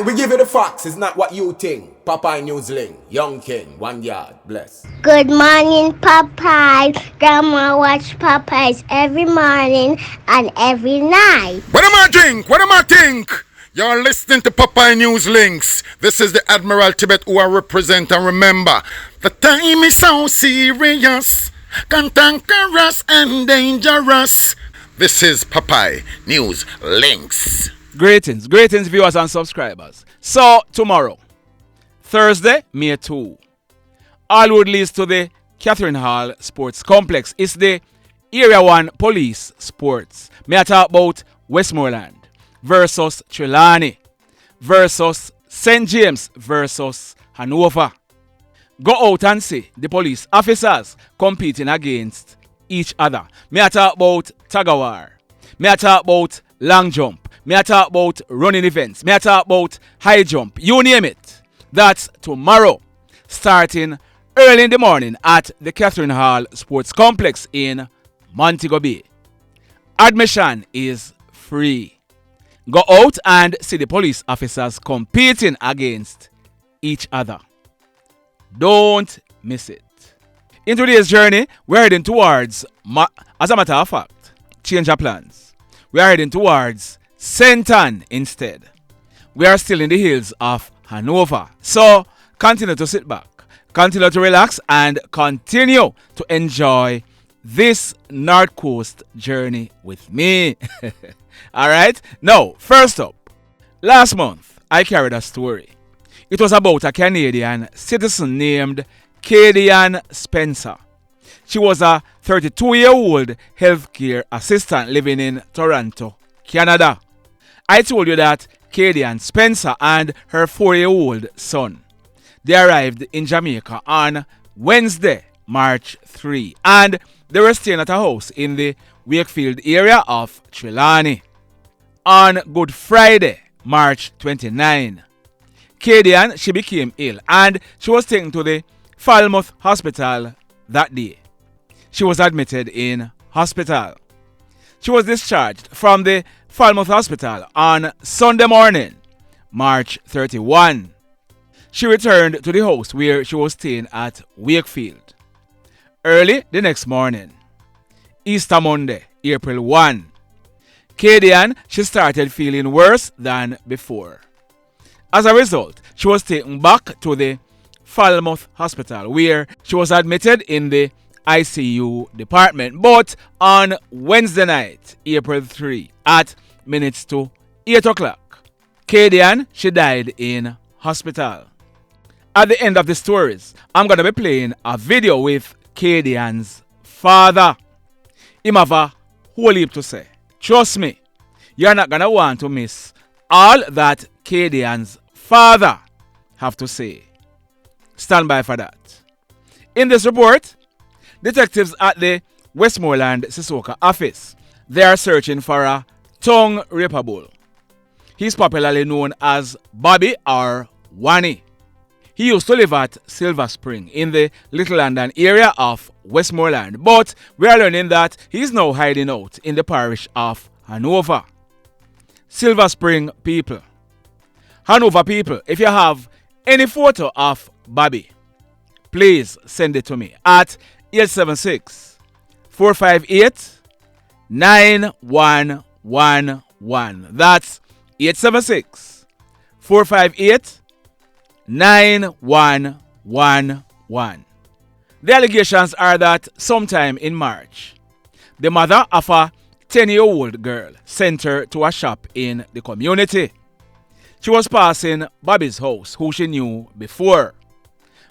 We give you the facts, it's not what you think. Popeye Newsling, Young King, 1 yard, bless. Good morning, Popeye. Grandma watch Popeyes every morning and every night. What am I think? What am I think? You're listening to Popeye News Links. This is the Admiral Tibet who I represent, and remember, the time is so serious, cantankerous and dangerous. This is Popeye News Links. Greetings viewers and subscribers. So tomorrow, Thursday, May 2, all road leads to the Catherine Hall Sports Complex. It's the Area 1 Police Sports. May I talk about Westmoreland versus Trelawney versus St. James versus Hanover. Go out and see the police officers competing against each other. May I talk about tug-of-war. May I talk about long jump. May I talk about running events. May I talk about high jump. You name it. That's tomorrow, starting early in the morning at the Catherine Hall Sports Complex in Montego Bay. Admission is free. Go out and see the police officers competing against each other. Don't miss it. In today's journey, we're heading towards, as a matter of fact, change our plans. We are heading towards St. Ann instead. We are still in the hills of Hanover. So continue to sit back, continue to relax, and continue to enjoy this North Coast journey with me. Alright? Now, first up, last month I carried a story. It was about a Canadian citizen named Kadie-Ann Spencer. She was a 32-year-old healthcare assistant living in Toronto, Canada. I told you that Kadie-Ann Spencer and her 4-year-old son, they arrived in Jamaica on Wednesday, March 3, and they were staying at a house in the Wakefield area of Trelawney. On Good Friday, March 29, Kadie-Ann, she became ill and she was taken to the Falmouth Hospital that day. She was admitted in hospital. She was discharged from the Falmouth Hospital on Sunday morning, March 31. She returned to the house where she was staying at Wakefield. Early the next morning, Easter Monday, April 1, Kadie-Ann, she started feeling worse than before. As a result, she was taken back to the Falmouth Hospital where she was admitted in the ICU department. But on Wednesday night, April 3, at minutes to 8 o'clock, Kadie-Ann, she died in hospital. At the end of the stories, I'm going to be playing a video with Kadie-Ann's father. Him have a whole heap to say. Trust me, you're not going to want to miss all that Kadie-Ann's father have to say. Stand by for that. In this report, detectives at the Westmoreland Sissoko office, they are searching for a tongue raper bull. He's popularly known as Bobby or Oney. He used to live at Silver Spring in the Little London area of Westmoreland, but we are learning that he's now hiding out in the parish of Hanover. Silver Spring people, Hanover people, if you have any photo of Bobby, please send it to me at 876-458-9111. That's 876-458-9111. The allegations are that sometime in March, the mother of a 10-year-old girl sent her to a shop in the community. She was passing Bobby's house, who she knew before.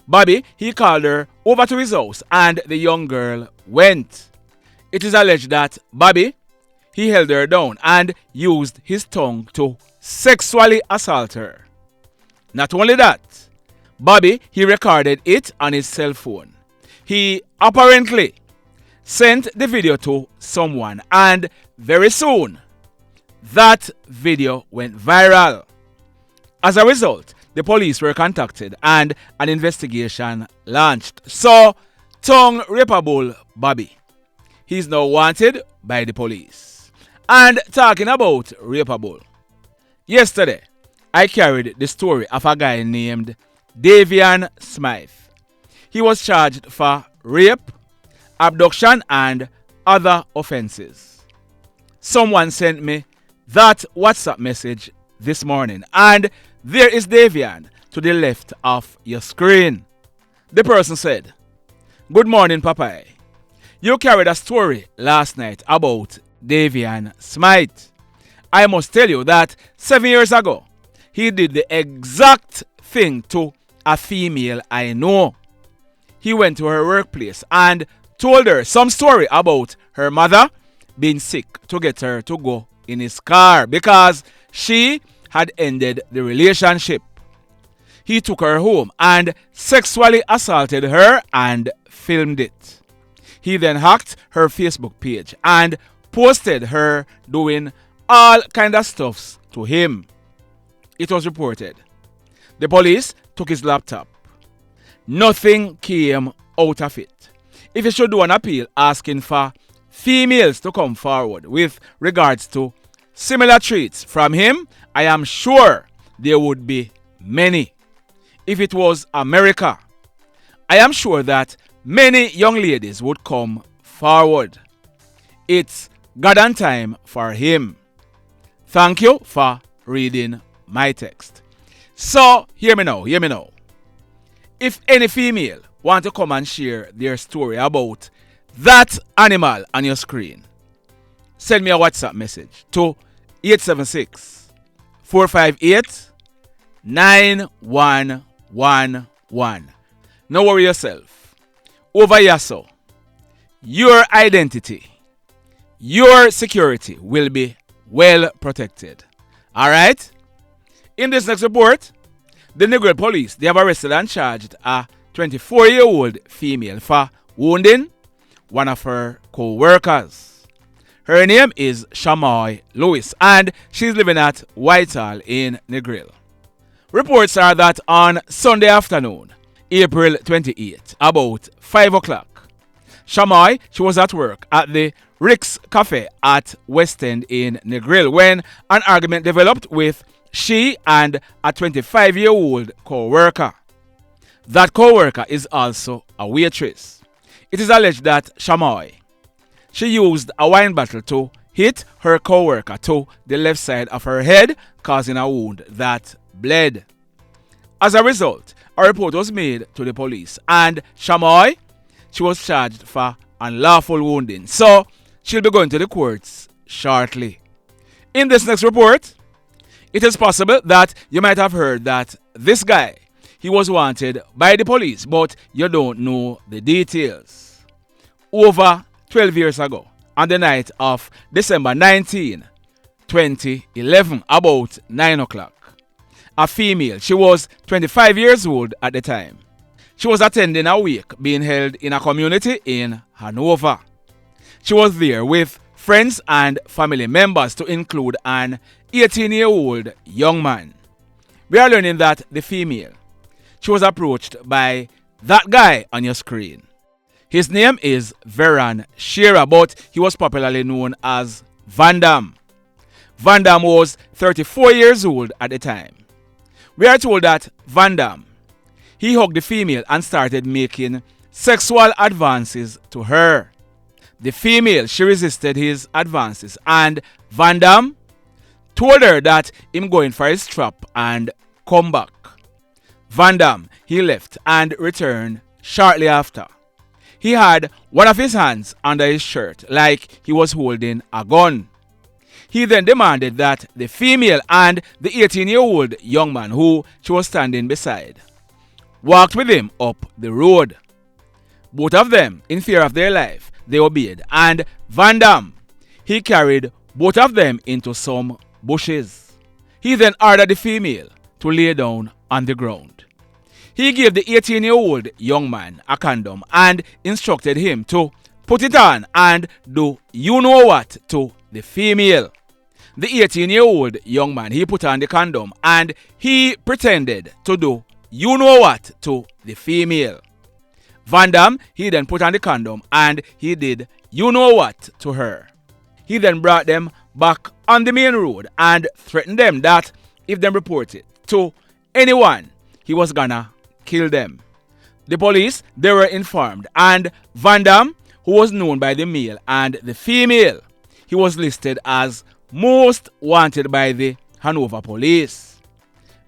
Bobby, he called her over to his house and the young girl went. It is alleged that Bobby, he held her down and used his tongue to sexually assault her. Not only that, Bobby, he recorded it on his cell phone. He apparently sent the video to someone and very soon, that video went viral. As a result, the police were contacted and an investigation launched. So, tongue raper bull Bobby, he's now wanted by the police. And talking about raper bull, yesterday I carried the story of a guy named Davian Smythe. He was charged for rape, abduction, and other offenses. Someone sent me that WhatsApp message this morning, and there is Davian to the left of your screen. The person said, "Good morning, Papa. You carried a story last night about Davian Smythe. I must tell you that 7 years ago, he did the exact thing to a female I know. He went to her workplace and told her some story about her mother being sick to get her to go in his car because she had ended the relationship. He took her home and sexually assaulted her and filmed it. He then hacked her Facebook page and posted her doing all kind of stuffs to him. It was reported. The police took his laptop. Nothing came out of it. If you should do an appeal asking for females to come forward with regards to similar treats from him, I am sure there would be many. If it was America, I am sure that many young ladies would come forward. It's goddamn time for him." Thank you for reading my text. So, hear me now. If any female want to come and share their story about that animal on your screen, send me a WhatsApp message to 876-458-9111. No worry yourself. Over here, so, your identity, your security will be well protected. Alright? In this next report, the Negril police, they have arrested and charged a 24-year-old female for wounding one of her co-workers. Her name is Shamoy Lewis, and she's living at Whitehall in Negril. Reports are that on Sunday afternoon, April 28th, about 5 o'clock, Shamoy, she was at work at the Rick's Cafe at West End in Negril when an argument developed with she and a 25-year-old co-worker. That co-worker is also a waitress. It is alleged that Shamoy, she used a wine bottle to hit her co-worker to the left side of her head, causing a wound that bled. As a result, a report was made to the police, and Shamoy, she was charged for unlawful wounding. So, she'll be going to the courts shortly. In this next report, it is possible that you might have heard that this guy, he was wanted by the police, but you don't know the details. Over 12 years ago, on the night of December 19, 2011, about 9 o'clock, a female, she was 25 years old at the time. She was attending a wake being held in a community in Hanover. She was there with friends and family members to include an 18-year-old young man. We are learning that the female, she was approached by that guy on your screen. His name is Veron Shearer, but he was popularly known as Vandam. Vandam was 34 years old at the time. We are told that Vandam, he hugged the female and started making sexual advances to her. The female, she resisted his advances, and Vandam told her that him going for his strap and come back. Vandam, he left and returned shortly after. He had one of his hands under his shirt like he was holding a gun. He then demanded that the female and the 18-year-old young man who she was standing beside walked with him up the road. Both of them, in fear of their life, they obeyed, and Vandam, he carried both of them into some bushes. He then ordered the female to lay down on the ground. He gave the 18-year-old young man a condom and instructed him to put it on and do you know what to the female. The 18-year-old young man, he put on the condom and he pretended to do you know what to the female. Vandam, he then put on the condom and he did you know what to her. He then brought them back on the main road and threatened them that if they report it, to anyone, he was gonna kill them. The police, they were informed, and Vandam, who was known by the male and the female, he was listed as most wanted by the Hanover police.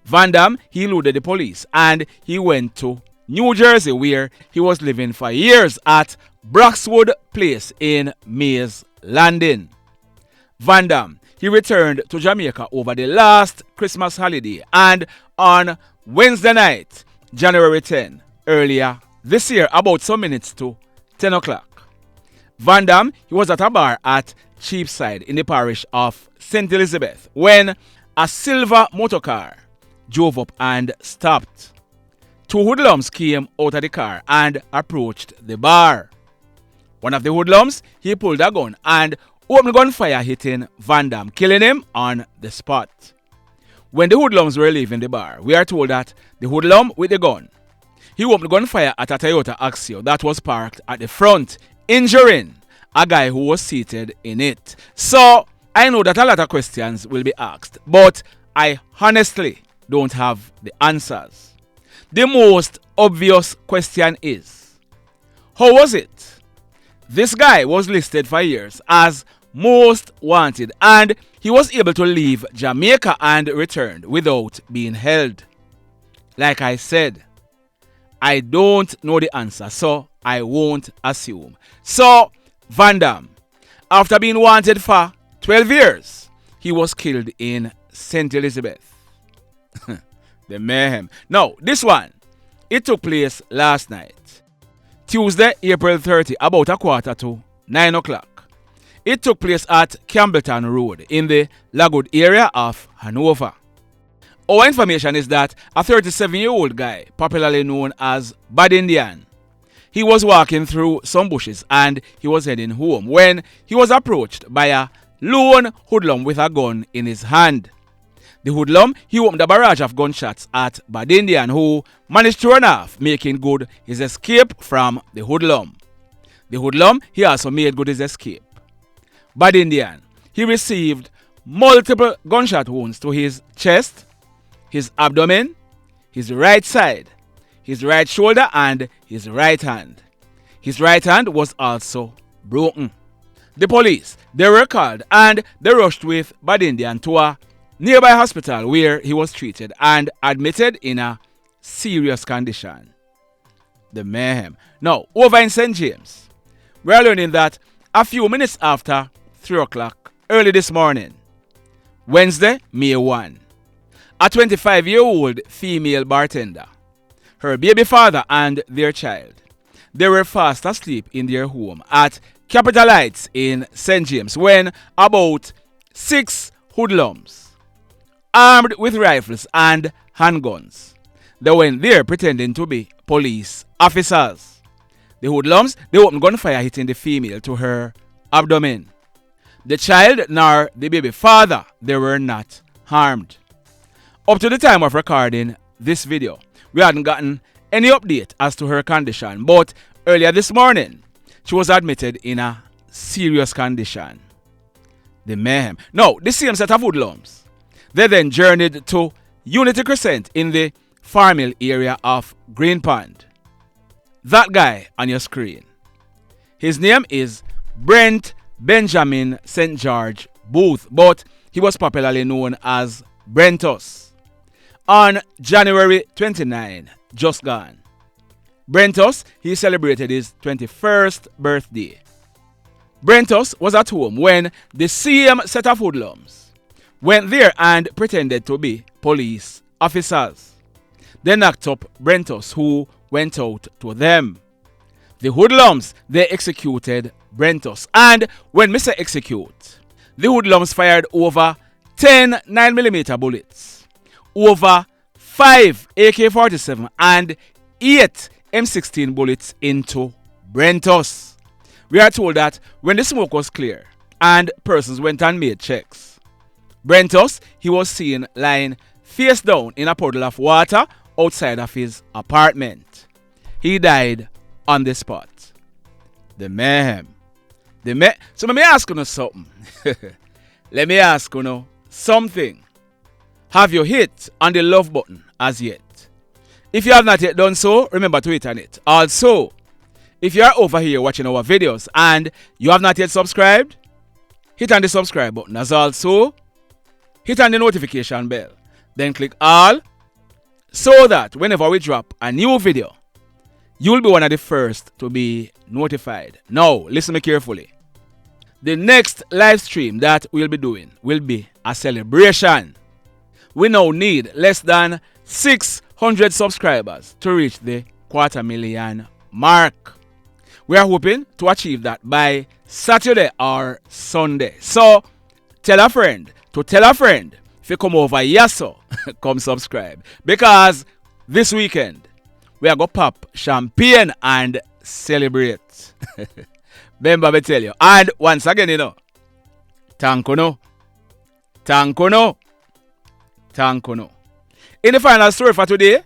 Vandam, he eluded the police and he went to New Jersey, where he was living for years at Broxwood Place in Mays Landing. Vandam, he returned to Jamaica over the last Christmas holiday, and on Wednesday night, January 10, earlier this year, about some minutes to 10 o'clock, Vandam, he was at a bar at Cheapside in the parish of St. Elizabeth when a silver motorcar drove up and stopped. Two hoodlums came out of the car and approached the bar. One of the hoodlums, he pulled a gun and opened gunfire, hitting Vandam, killing him on the spot. When the hoodlums were leaving the bar, we are told that the hoodlum with the gun, he opened gunfire at a Toyota Axio that was parked at the front, injuring a guy who was seated in it. So, I know that a lot of questions will be asked, but I honestly don't have the answers. The most obvious question is, how was it? This guy was listed for years as most wanted, and he was able to leave Jamaica and returned without being held. Like I said, I don't know the answer, so I won't assume. So, Vandam, after being wanted for 12 years, he was killed in St. Elizabeth. The mayhem. Now, this one, it took place last night, Tuesday, April 30, about 8:45 o'clock. It took place at Campbellton Road in the Lagood area of Hanover. Our information is that a 37-year-old guy, popularly known as Kadie-Ann, he was walking through some bushes and he was heading home when he was approached by a lone hoodlum with a gun in his hand. The hoodlum, he opened a barrage of gunshots at Kadie-Ann, who managed to run off, making good his escape from the hoodlum. The hoodlum, he also made good his escape. Kadie-Ann, he received multiple gunshot wounds to his chest, his abdomen, his right side, his right shoulder, and his right hand. His right hand was also broken. The police, they were called and they rushed with Kadie-Ann to a nearby hospital where he was treated and admitted in a serious condition. The mayhem. Now, over in St. James, we are learning that a few minutes after 3 o'clock early this morning, Wednesday, May 1, a 25-year-old female bartender, her baby father and their child, they were fast asleep in their home at Capital Heights in St. James when about 6 hoodlums, armed with rifles and handguns, they went there pretending to be police officers. The hoodlums, they opened gunfire, hitting the female to her abdomen. The child nor the baby father, they were not harmed. Up to the time of recording this video, we hadn't gotten any update as to her condition, but earlier this morning, she was admitted in a serious condition. The mayhem. Now, the same set of hoodlums, they then journeyed to Unity Crescent in the Farmill area of Green Pond. That guy on your screen, his name is Brent Benjamin St. George Boothe, but he was popularly known as Brentus. On January 29, just gone, Brentus, he celebrated his 21st birthday. Brentus was at home when the same set of hoodlums went there and pretended to be police officers. They knocked up Brentus, who went out to them. The hoodlums, they executed Brentus, and when Mr. Execute, the hoodlums fired over 10 9mm bullets, over 5 AK-47 and 8 M16 bullets into Brentus. We are told that when the smoke was clear and persons went and made checks, Brentus, he was seen lying face down in a puddle of water outside of his apartment. He died on the spot. The mayhem. So let me ask you something. Let me ask you something. Have you hit on the love button as yet? If you have not yet done so, remember to hit on it. Also, if you are over here watching our videos and you have not yet subscribed, hit on the subscribe button. As also, hit on the notification bell. Then click all so that whenever we drop a new video, you will be one of the first to be notified. Now, listen me carefully. The next live stream that we'll be doing will be a celebration. We now need less than 600 subscribers to reach the 250,000 mark. We are hoping to achieve that by Saturday or Sunday. So, tell a friend to tell a friend. If you come over here, so come subscribe. Because this weekend, we are going to pop champagne and celebrate. Remember me tell you. And once again, you know, Tankono. In the final story for today,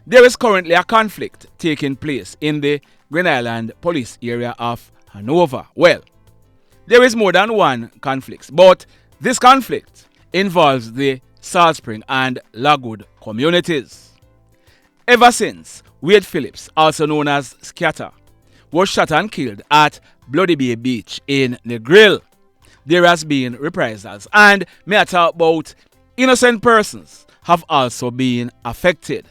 there is currently a conflict taking place in the Green Island police area of Hanover. Well, there is more than one conflict, but this conflict involves the Salt Spring and Lagood communities. Ever since Wade Phillips, also known as Scatter, was shot and killed at Bloody Bay Beach in Negril, there has been reprisals, and may I talk about innocent persons have also been affected.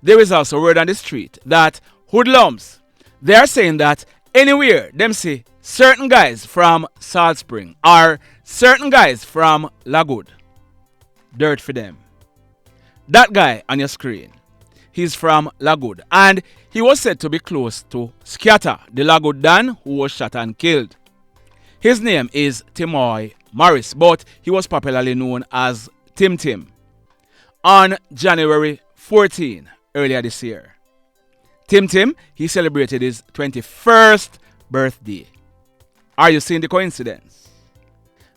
There is also word on the street that hoodlums, they are saying that anywhere them see certain guys from Salt Spring or certain guys from Lagood, dirt for them. That guy on your screen, he's from Lagood, and he was said to be close to Scatter, the Lagood Dan who was shot and killed. His name is Timoy Morris, but he was popularly known as Tim. On January 14, earlier this year, Tim, he celebrated his 21st birthday. Are you seeing the coincidence?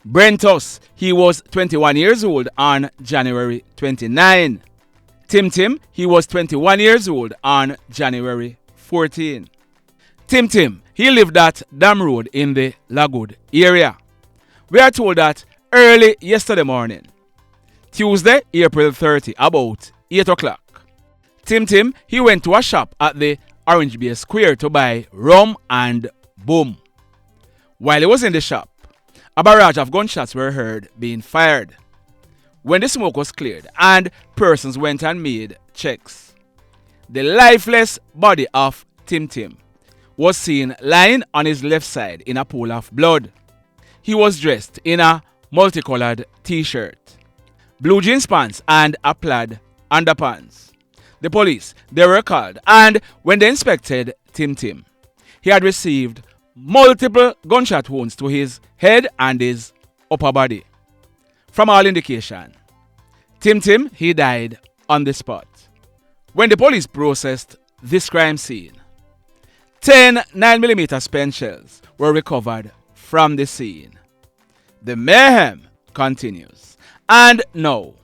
Brentus, he was 21 years old on January 29. Tim, he was 21 years old on January 14. Tim, he lived at Dam Road in the Lagood area. We are told that early yesterday morning, Tuesday, April 30, about 8 o'clock, Tim, he went to a shop at the Orange Bay Square to buy rum and boom. While he was in the shop, a barrage of gunshots were heard being fired. When the smoke was cleared and persons went and made checks, the lifeless body of Tim was seen lying on his left side in a pool of blood. He was dressed in a multicolored t-shirt, blue jeans pants and a plaid underpants. The police, they were called, and when they inspected Tim, he had received multiple gunshot wounds to his head and his upper body. From all indication, Tim, he died on the spot. When the police processed this crime scene, 10 9mm spent shells were recovered from the scene. The mayhem continues. And now,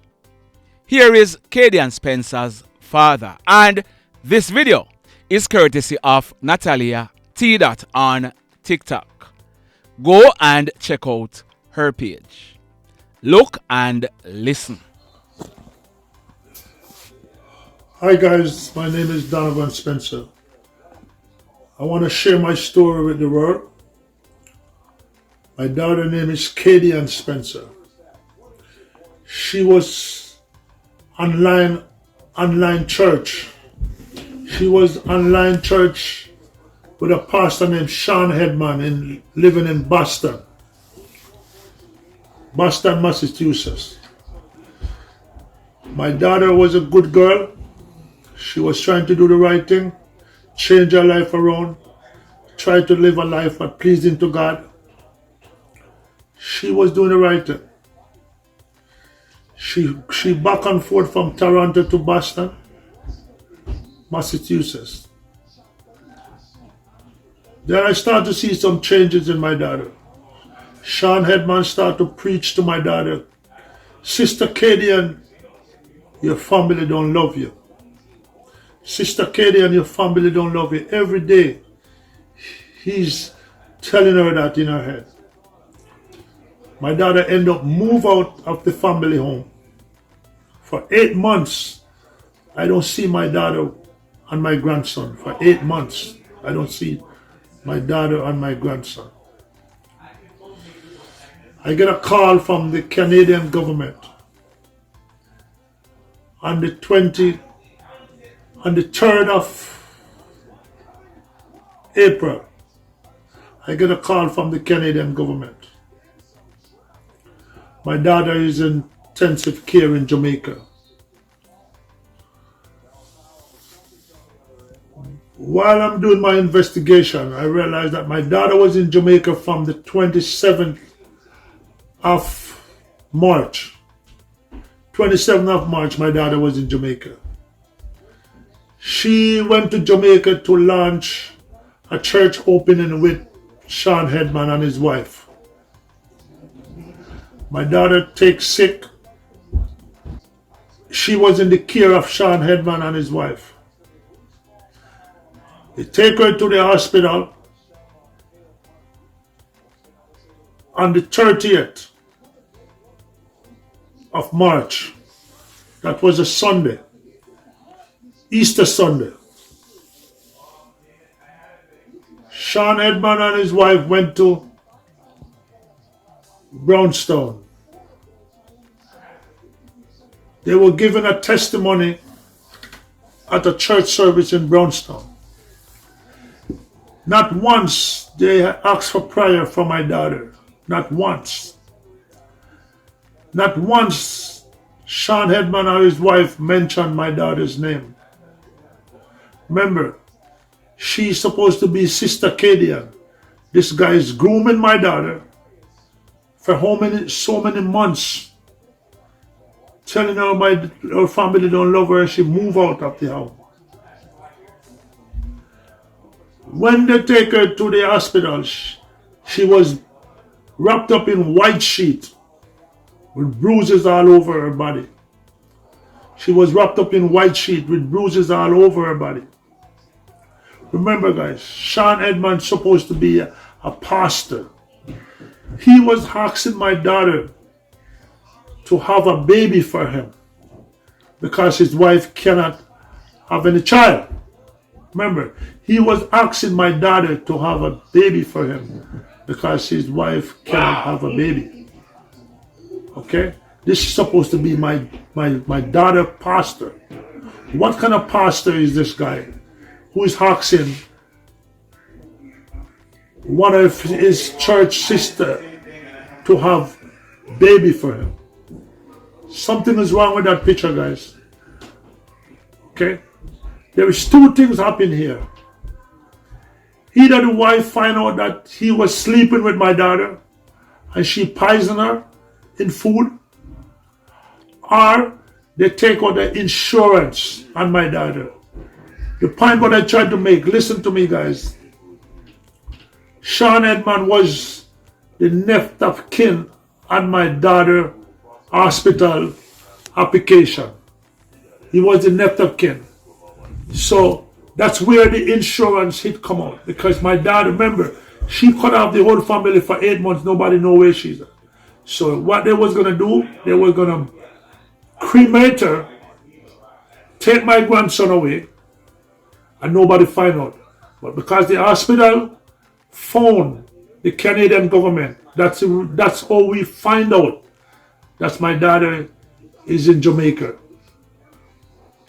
here is Kadie-Ann Spencer's father. And this video is courtesy of Natalia T. on TikTok. Go and check out her page. Look and listen. Hi guys, my name is Donovan Spencer. I want to share my story with the world. My daughter's name is Kadie-Ann Spencer. She was online church. She was online church with a pastor named Sean Headman living in Boston, Massachusetts. My daughter was a good girl. She was trying to do the right thing, change her life around, try to live a life that pleasing to God. She was doing the right thing. She back and forth from Toronto to Boston, Massachusetts. Then I start to see some changes in my daughter. Sean Headman started to preach to my daughter, Sister Kadie-Ann, your family don't love you. Sister Kadie-Ann, your family don't love you. Every day, he's telling her that in her head. My daughter ended up move out of the family home For 8 months, I don't see my daughter and my grandson. For 8 months, I don't see my daughter and my grandson. I get a call from the Canadian government on the 3rd of April. I get a call from the Canadian government. My daughter is in intensive care in Jamaica. While I'm doing my investigation, I realized that my daughter was in Jamaica from the 27th of March. 27th of March, my daughter was in Jamaica. She went to Jamaica to launch a church opening with Sean Headman and his wife. My daughter takes sick. She was in the care of Sean Headman and his wife. They take her to the hospital on the 30th of March. That was a Sunday, Easter Sunday. Sean Headman and his wife went to Brownstown. They were given a testimony at a church service in Brownstown. Not once they asked for prayer for my daughter. Not once. Not once Sean Headman or his wife mentioned my daughter's name. Remember, she's supposed to be Sister Kadie-Ann. This guy is grooming my daughter for so many months, telling her her family don't love her, she move out of the house. When they take her to the hospital, she was wrapped up in white sheet with bruises all over her body. She was wrapped up in white sheet with bruises all over her body. Remember, guys, Sean Headman's supposed to be a pastor. He was asking my daughter to have a baby for him because his wife cannot have any child. Remember, he was asking my daughter to have a baby for him because his wife cannot have a baby. Okay? This is supposed to be my daughter pastor. What kind of pastor is this guy who is asking one of his church sister to have baby for him? Something is wrong with that picture, guys. Okay? There is two things happening here. Either the wife find out that he was sleeping with my daughter and she poisoned her in food, or they take out the insurance on my daughter. The point what I tried to make, listen to me, guys. Sean Headman was the next of kin on my daughter hospital application. He was the next of kin. So that's where the insurance hit come out. Because my daughter, remember, she cut off the whole family for 8 months. Nobody know where she's at. So what they was going to do, they were going to cremate her, take my grandson away, and nobody find out. But because the hospital phoned the Canadian government, that's how we find out that my daughter is in Jamaica.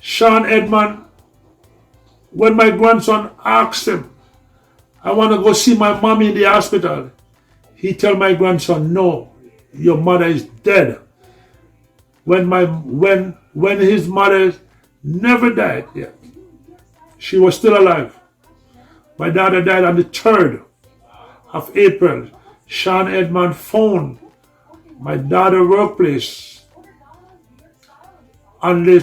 Sean Headman, when my grandson asked him, I want to go see my mommy in the hospital, he tell my grandson, no, your mother is dead. When his mother never died yet. She was still alive. My daughter died on the 3rd of April. Sean Headman phoned my daughter's workplace on the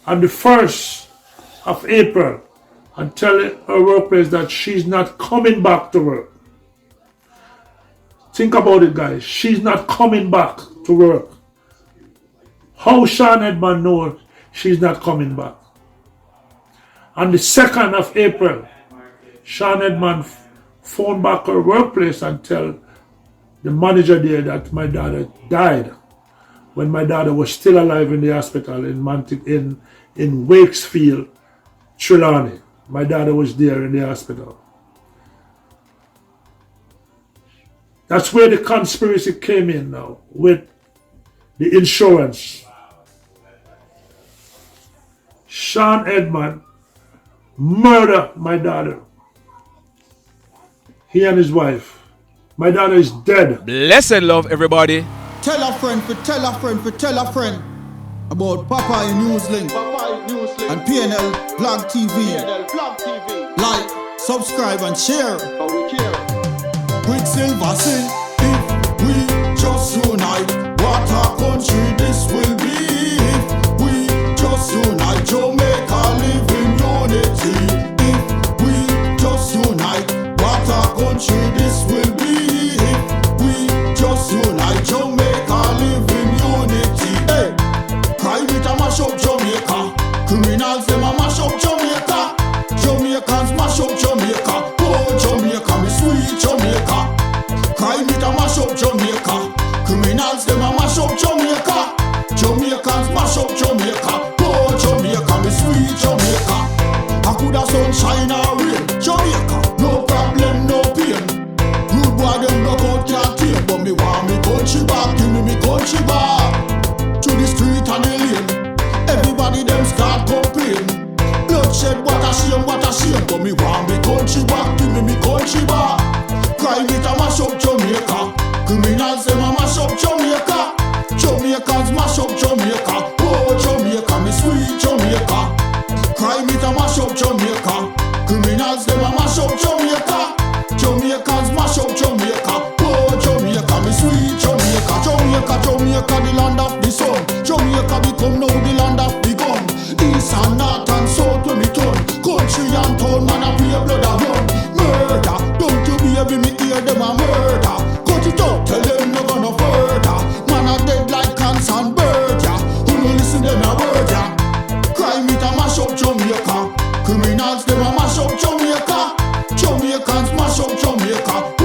1st of April and tell her workplace that she's not coming back to work. Think about it, guys. She's not coming back to work. How Sean Headman knows she's not coming back? On the 2nd of April, Sean Headman phoned back her workplace and tell the manager there that my daughter died. when my daughter was still alive in the hospital in Wakesfield, Trelawney. My daughter was there in the hospital. That's where the conspiracy came in now, with the insurance. Sean Edmond murdered my daughter. He and his wife. My daughter is dead. Blessed love, everybody. Tell a friend for tell a friend for tell a friend about Popeye Newslink and PNL Vlog TV. Like, subscribe and share. Quicksilver sing, if we just unite, what a country this will be. If we just unite, Jamaica live in unity. If we just unite, what a country this will be. If we just unite, Jamaica live in unity. Hey, crime it a mash up Jamaica. Criminals them a mash up Jamaica. Jamaicans mash up Jamaica. Oh Jamaica, me sweet Jamaica. Crime it a mash up Jamaica. Criminals them a mash up Jamaica. Jamaicans mash up Jamaica. Oh Jamaica, me sweet Jamaica. I coulda sunshine or rain. Jamaica, no problem, no pain. Rude boy them no out can't tame, but me want me country back. Give me country back. To the street and the lane. Everybody them start complain. Bloodshed, what a shame, but me want me country back. Give me country back. Crime it a mash up Jamaica. Criminals them a mash up Jamaica. Jamaicans mash up Jamaica. Oh Jamaica, me sweet Jamaica. Crime it a mash up Jamaica. Criminals them a mash up Jamaica. Jamaicans mash up Jamaica. Oh Jamaica, me sweet Jamaica. Jamaica, Jamaica, the land of the sun. Jamaica become now the land of the gun. East and north and south when me turn. Country and town, man a pay blood a run. Murder, don't you baby me hear them a murder. Cut it out, tell them no gonna further. Man a dead like cancer and bird, yeah. Who no listen them a word, yeah. Crime it a mash up Jamaica. Criminals them a mash up Jamaica. Jamaicans mash up Jamaica.